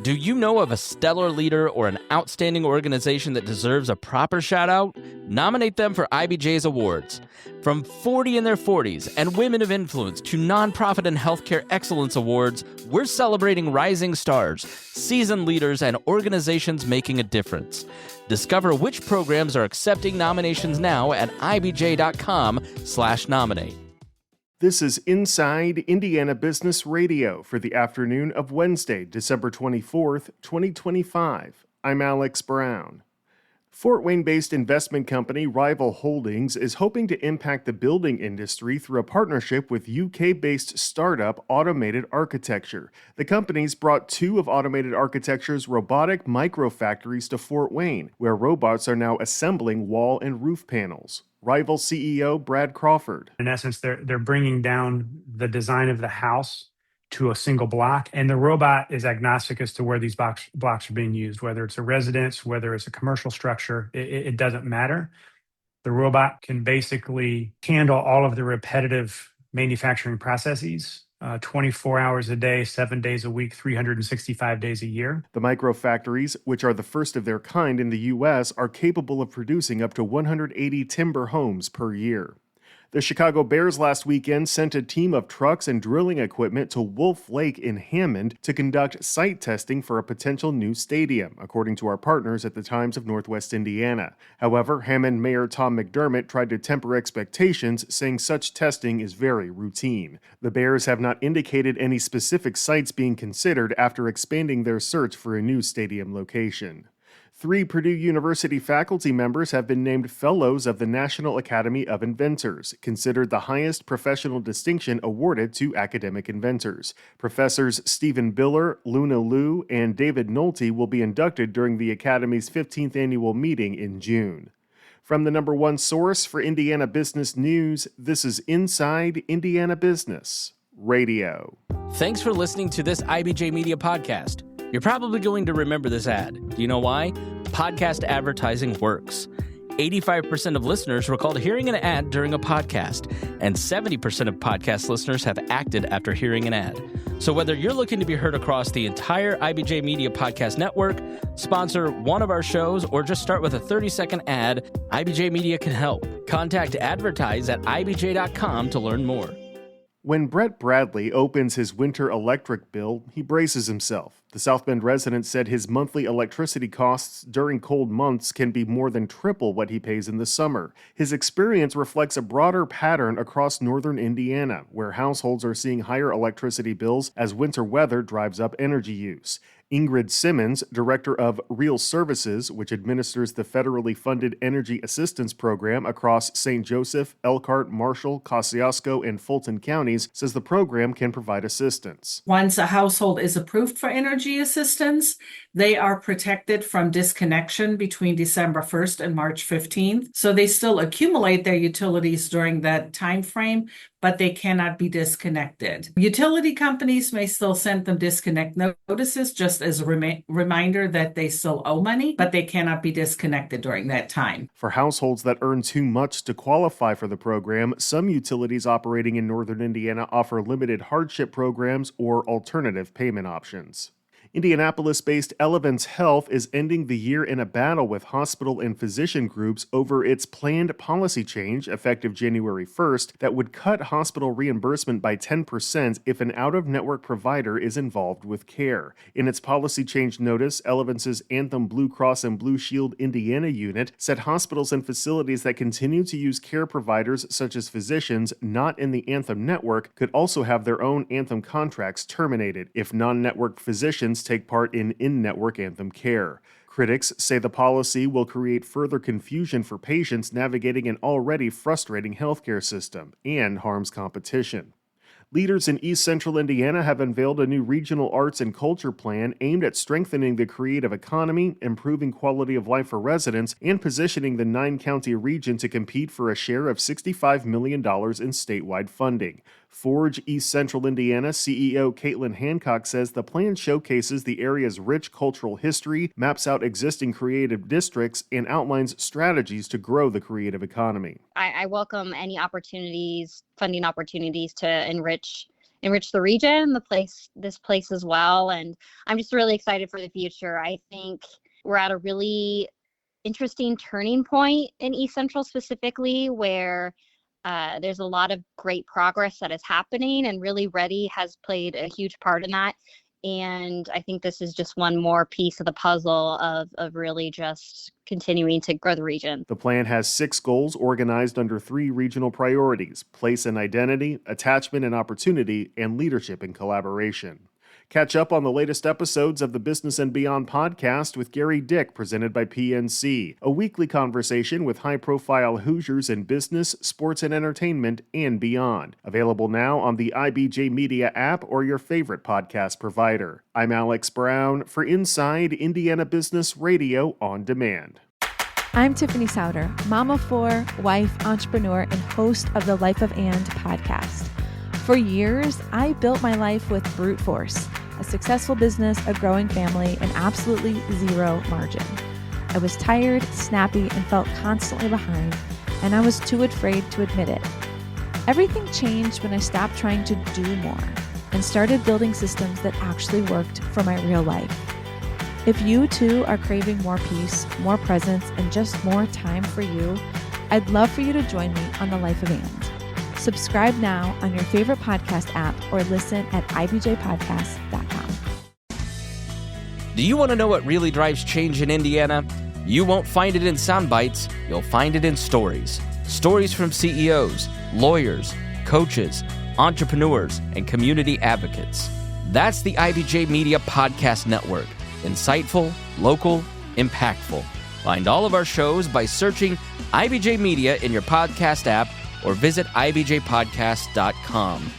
Do you know of a stellar leader or an outstanding organization that deserves a proper shout out? Nominate them for IBJ's awards. From 40 in their 40s and Women of Influence to Nonprofit and Healthcare Excellence Awards, we're celebrating rising stars, seasoned leaders, and organizations making a difference. Discover which programs are accepting nominations now at ibj.com/nominate. This is Inside Indiana Business Radio for the afternoon of Wednesday, December 24th, 2025. I'm Alex Brown. Fort Wayne-based investment company Rival Holdings is hoping to impact the building industry through a partnership with UK-based startup Automated Architecture. The company's brought two of Automated Architecture's robotic microfactories to Fort Wayne, where robots are now assembling wall and roof panels. Rival CEO Brad Crawford. In essence, they're bringing down the design of the house to a single block, and the robot is agnostic as to where these blocks are being used, whether it's a residence, whether it's a commercial structure, it doesn't matter. The robot can basically handle all of the repetitive manufacturing processes 24 hours a day, 7 days a week, 365 days a year. The microfactories, which are the first of their kind in the U.S., are capable of producing up to 180 timber homes per year. The Chicago Bears last weekend sent a team of trucks and drilling equipment to Wolf Lake in Hammond to conduct site testing for a potential new stadium, according to our partners at the Times of Northwest Indiana. However, Hammond Mayor Tom McDermott tried to temper expectations, saying such testing is very routine. The Bears have not indicated any specific sites being considered after expanding their search for a new stadium location. 3 Purdue University faculty members have been named Fellows of the National Academy of Inventors, considered the highest professional distinction awarded to academic inventors. Professors Stephen Biller, Luna Liu, and David Nolte will be inducted during the Academy's 15th annual meeting in June. From the number one source for Indiana business news, this is Inside Indiana Business Radio. Thanks for listening to this IBJ Media podcast. You're probably going to remember this ad. Do you know why? Podcast advertising works. 85% of listeners recalled hearing an ad during a podcast, and 70% of podcast listeners have acted after hearing an ad. So whether you're looking to be heard across the entire IBJ Media Podcast Network, sponsor one of our shows, or just start with a 30-second ad, IBJ Media can help. Contact advertise at ibj.com to learn more. When Brett Bradley opens his winter electric bill, he braces himself. The South Bend resident said his monthly electricity costs during cold months can be more than triple what he pays in the summer. His experience reflects a broader pattern across northern Indiana, where households are seeing higher electricity bills as winter weather drives up energy use. Ingrid Simmons, director of Real Services, which administers the federally funded energy assistance program across St. Joseph, Elkhart, Marshall, Kosciuszko, and Fulton counties, says the program can provide assistance. Once a household is approved for energy assistance, they are protected from disconnection between December 1st and March 15th. So they still accumulate their utilities during that time frame, but they cannot be disconnected. Utility companies may still send them disconnect notices just as a reminder that they still owe money, but they cannot be disconnected during that time. For households that earn too much to qualify for the program, some utilities operating in northern Indiana offer limited hardship programs or alternative payment options. Indianapolis-based Elevance Health is ending the year in a battle with hospital and physician groups over its planned policy change effective January 1st that would cut hospital reimbursement by 10% if an out-of-network provider is involved with care. In its policy change notice, Elevance's Anthem Blue Cross and Blue Shield Indiana unit said hospitals and facilities that continue to use care providers such as physicians not in the Anthem network could also have their own Anthem contracts terminated if non-network physicians take part in in-network Anthem care. Critics say the policy will create further confusion for patients navigating an already frustrating healthcare system and harms competition. Leaders in East Central Indiana have unveiled a new regional arts and culture plan aimed at strengthening the creative economy, improving quality of life for residents, and positioning the 9-county region to compete for a share of $65 million in statewide funding. Forge East Central Indiana CEO Caitlin Hancock says the plan showcases the area's rich cultural history, maps out existing creative districts, and outlines strategies to grow the creative economy. I welcome any opportunities, funding opportunities to enrich enrich the region, this place as well. And I'm just really excited for the future. I think we're at a really interesting turning point in East Central specifically, where there's a lot of great progress that is happening, and Really Ready has played a huge part in that. And I think this is just one more piece of the puzzle of really just continuing to grow the region. The plan has 6 goals organized under 3 regional priorities: place and identity, attachment and opportunity, and leadership and collaboration. Catch up on the latest episodes of the Business and Beyond podcast with Gary Dick, presented by PNC, a weekly conversation with high-profile Hoosiers in business, sports, and entertainment, and beyond. Available now on the IBJ Media app or your favorite podcast provider. I'm Alex Brown for Inside Indiana Business Radio on Demand. I'm Tiffany Souter, mom of 4, wife, entrepreneur, and host of the Life of And podcast. For years, I built my life with brute force, a successful business, a growing family, and absolutely zero margin. I was tired, snappy, and felt constantly behind, and I was too afraid to admit it. Everything changed when I stopped trying to do more and started building systems that actually worked for my real life. If you too are craving more peace, more presence, and just more time for you, I'd love for you to join me on the Life of And. Subscribe now on your favorite podcast app or listen at ibjpodcast.com. Do you want to know what really drives change in Indiana? You won't find it in sound bites, you'll find it in stories. Stories from CEOs, lawyers, coaches, entrepreneurs, and community advocates. That's the IBJ Media Podcast Network. Insightful, local, impactful. Find all of our shows by searching IBJ Media in your podcast app or visit ibjpodcast.com.